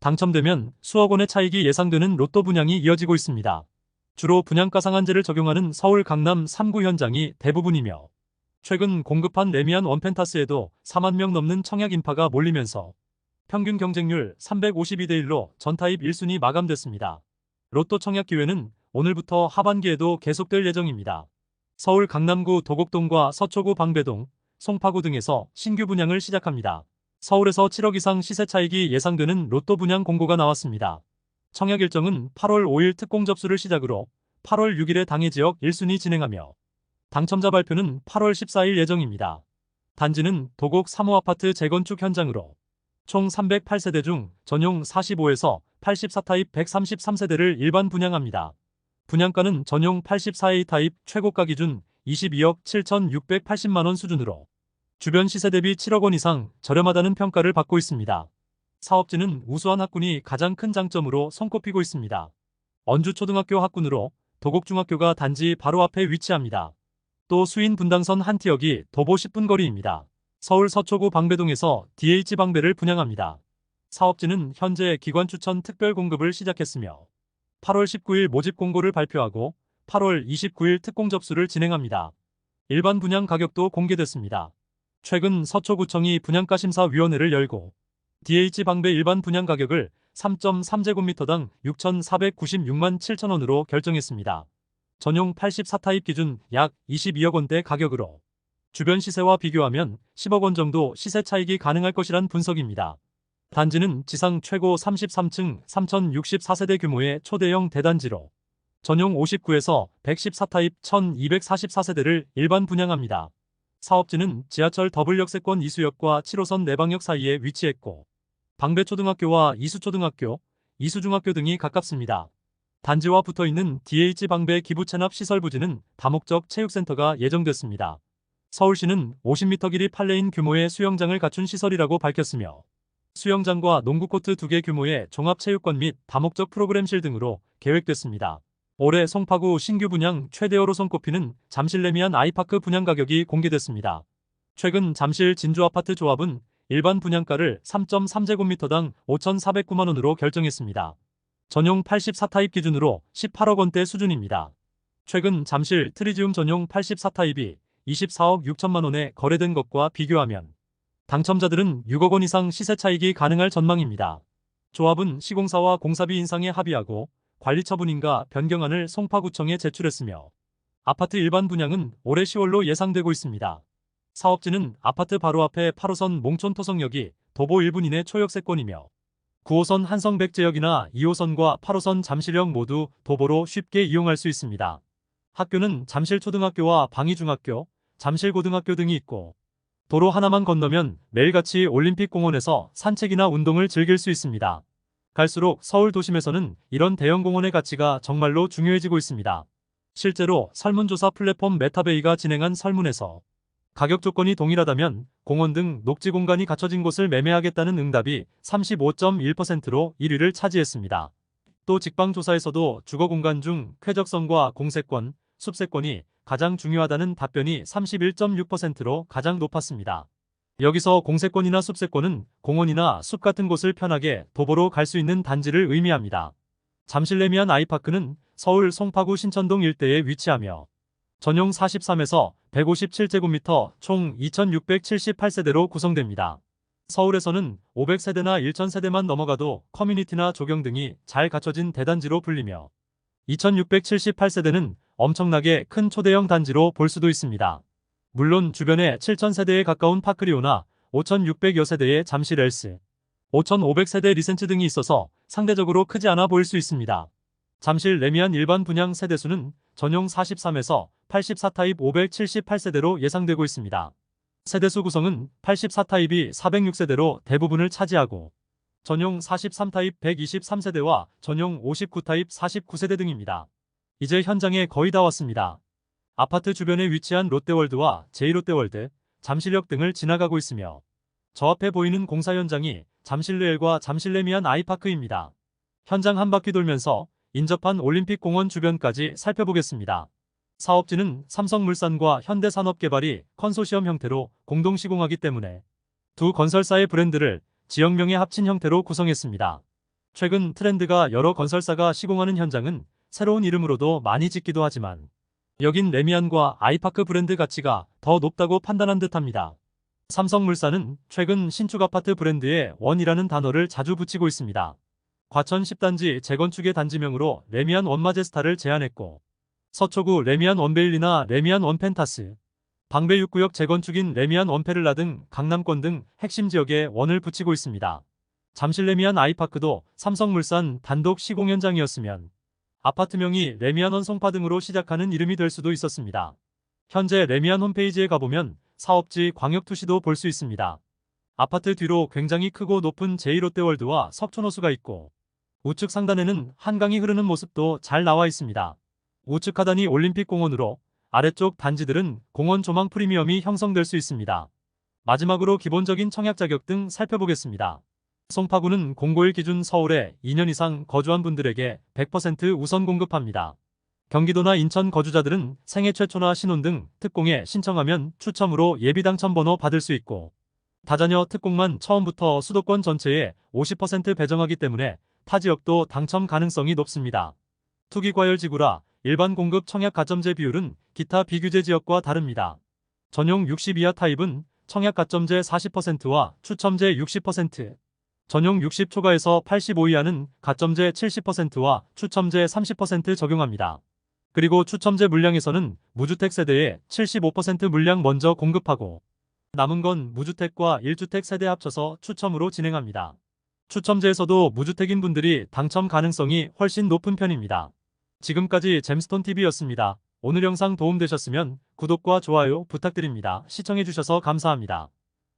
당첨되면 수억 원의 차익이 예상되는 로또 분양이 이어지고 있습니다. 주로 분양가 상한제를 적용하는 서울 강남 3구 현장이 대부분이며 최근 공급한 레미안 원펜타스에도 4만 명 넘는 청약 인파가 몰리면서 평균 경쟁률 352대 1로 전타입 1순위 마감됐습니다. 로또 청약 기회는 오늘부터 하반기에도 계속될 예정입니다. 서울 강남구 도곡동과 서초구 방배동, 송파구 등에서 신규 분양을 시작합니다. 서울에서 7억 이상 시세 차익이 예상되는 로또 분양 공고가 나왔습니다. 청약 일정은 8월 5일 특공 접수를 시작으로 8월 6일에 당해 지역 1순위 진행하며 당첨자 발표는 8월 14일 예정입니다. 단지는 도곡 3호 아파트 재건축 현장으로 총 308세대 중 전용 45에서 84타입 133세대를 일반 분양합니다. 분양가는 전용 84A 타입 최고가 기준 22억 7,680만 원 수준으로 주변 시세 대비 7억 원 이상 저렴하다는 평가를 받고 있습니다. 사업지는 우수한 학군이 가장 큰 장점으로 손꼽히고 있습니다. 언주초등학교 학군으로 도곡중학교가 단지 바로 앞에 위치합니다. 또 수인 분당선 한 티역이 도보 10분 거리입니다. 서울 서초구 방배동에서 DH 방배를 분양합니다. 사업지는 현재 기관 추천 특별 공급을 시작했으며 8월 19일 모집 공고를 발표하고 8월 29일 특공 접수를 진행합니다. 일반 분양 가격도 공개됐습니다. 최근 서초구청이 분양가심사위원회를 열고 DH 방배 일반 분양 가격을 3.3제곱미터당 6,496만 7천 원으로 결정했습니다. 전용 84타입 기준 약 22억 원대 가격으로 주변 시세와 비교하면 10억 원 정도 시세 차익이 가능할 것이란 분석입니다. 단지는 지상 최고 33층 3,064세대 규모의 초대형 대단지로 전용 59에서 114타입 1,244세대를 일반 분양합니다. 사업지는 지하철 더블역세권 이수역과 7호선 내방역 사이에 위치했고 방배초등학교와 이수초등학교, 이수중학교 등이 가깝습니다. 단지와 붙어있는 DH 방배 기부체납 시설 부지는 다목적 체육센터가 예정됐습니다. 서울시는 50m 길이 8레인 규모의 수영장을 갖춘 시설이라고 밝혔으며 수영장과 농구코트 2개 규모의 종합체육관 및 다목적 프로그램실 등으로 계획됐습니다. 올해 송파구 신규 분양 최대어로 손꼽히는 잠실 레미안 아이파크 분양 가격이 공개됐습니다. 최근 잠실 진주아파트 조합은 일반 분양가를 3.3제곱미터당 5,409만 원으로 결정했습니다. 전용 84타입 기준으로 18억 원대 수준입니다. 최근 잠실 트리지움 전용 84타입이 24억 6천만 원에 거래된 것과 비교하면 당첨자들은 6억 원 이상 시세 차익이 가능할 전망입니다. 조합은 시공사와 공사비 인상에 합의하고 관리 처분인가 변경안을 송파구청에 제출했으며 아파트 일반 분양은 올해 10월로 예상되고 있습니다. 사업지는 아파트 바로 앞에 8호선 몽촌토성역이 도보 1분 이내 초역세권이며 9호선 한성백제역이나 2호선과 8호선 잠실역 모두 도보로 쉽게 이용할 수 있습니다. 학교는 잠실초등학교와 방위중학교, 잠실고등학교 등이 있고 도로 하나만 건너면 매일같이 올림픽공원에서 산책이나 운동을 즐길 수 있습니다. 갈수록 서울 도심에서는 이런 대형 공원의 가치가 정말로 중요해지고 있습니다. 실제로 설문조사 플랫폼 메타베이가 진행한 설문에서 가격 조건이 동일하다면 공원 등 녹지 공간이 갖춰진 곳을 매매하겠다는 응답이 35.1%로 1위를 차지했습니다. 또 직방조사에서도 주거공간 중 쾌적성과 공세권, 숲세권이 가장 중요하다는 답변이 31.6%로 가장 높았습니다. 여기서 공세권이나 숲세권은 공원이나 숲 같은 곳을 편하게 도보로 갈 수 있는 단지를 의미합니다. 잠실 레미안 아이파크는 서울 송파구 신천동 일대에 위치하며 전용 43에서 157제곱미터 총 2,678세대로 구성됩니다. 서울에서는 500세대나 1,000세대만 넘어가도 커뮤니티나 조경 등이 잘 갖춰진 대단지로 불리며 2,678세대는 엄청나게 큰 초대형 단지로 볼 수도 있습니다. 물론 주변에 7,000세대에 가까운 파크리오나 5,600여 세대의 잠실 헬스, 5,500세대 리센츠 등이 있어서 상대적으로 크지 않아 보일 수 있습니다. 잠실 레미안 일반 분양 세대수는 전용 43에서 84타입 578세대로 예상되고 있습니다. 세대수 구성은 84타입이 406세대로 대부분을 차지하고 전용 43타입 123세대와 전용 59타입 49세대 등입니다. 이제 현장에 거의 다 왔습니다. 아파트 주변에 위치한 롯데월드와 제2롯데월드, 잠실역 등을 지나가고 있으며 저 앞에 보이는 공사 현장이 잠실레일과 잠실레미안 아이파크입니다. 현장 한 바퀴 돌면서 인접한 올림픽공원 주변까지 살펴보겠습니다. 사업지는 삼성물산과 현대산업개발이 컨소시엄 형태로 공동 시공하기 때문에 두 건설사의 브랜드를 지역명에 합친 형태로 구성했습니다. 최근 트렌드가 여러 건설사가 시공하는 현장은 새로운 이름으로도 많이 짓기도 하지만 여긴 레미안과 아이파크 브랜드 가치가 더 높다고 판단한 듯합니다. 삼성물산은 최근 신축 아파트 브랜드에 원이라는 단어를 자주 붙이고 있습니다. 과천 10단지 재건축의 단지명으로 레미안 원마제스타를 제안했고 서초구 레미안 원베일리나 레미안 원펜타스, 방배 6구역 재건축인 레미안 원페를라 등 강남권 등 핵심 지역에 원을 붙이고 있습니다. 잠실 레미안 아이파크도 삼성물산 단독 시공 현장이었으면 아파트명이 레미안 원송파 등으로 시작하는 이름이 될 수도 있었습니다. 현재 레미안 홈페이지에 가보면 사업지 광역투시도 볼 수 있습니다. 아파트 뒤로 굉장히 크고 높은 제2롯데월드와 석촌호수가 있고 우측 상단에는 한강이 흐르는 모습도 잘 나와 있습니다. 우측 하단이 올림픽공원으로 아래쪽 단지들은 공원 조망 프리미엄이 형성될 수 있습니다. 마지막으로 기본적인 청약 자격 등 살펴보겠습니다. 송파구는 공고일 기준 서울에 2년 이상 거주한 분들에게 100% 우선 공급합니다. 경기도나 인천 거주자들은 생애 최초나 신혼 등 특공에 신청하면 추첨으로 예비 당첨 번호 받을 수 있고 다자녀 특공만 처음부터 수도권 전체에 50% 배정하기 때문에 타 지역도 당첨 가능성이 높습니다. 투기과열지구라 일반 공급 청약 가점제 비율은 기타 비규제 지역과 다릅니다. 전용 60 이하 타입은 청약 가점제 40%와 추첨제 60%, 전용 60 초과에서 85 이하는 가점제 70%와 추첨제 30% 적용합니다. 그리고 추첨제 물량에서는 무주택 세대에 75% 물량 먼저 공급하고 남은 건 무주택과 1주택 세대 합쳐서 추첨으로 진행합니다. 추첨제에서도 무주택인 분들이 당첨 가능성이 훨씬 높은 편입니다. 지금까지 잼스톤TV였습니다. 오늘 영상 도움되셨으면 구독과 좋아요 부탁드립니다. 시청해주셔서 감사합니다.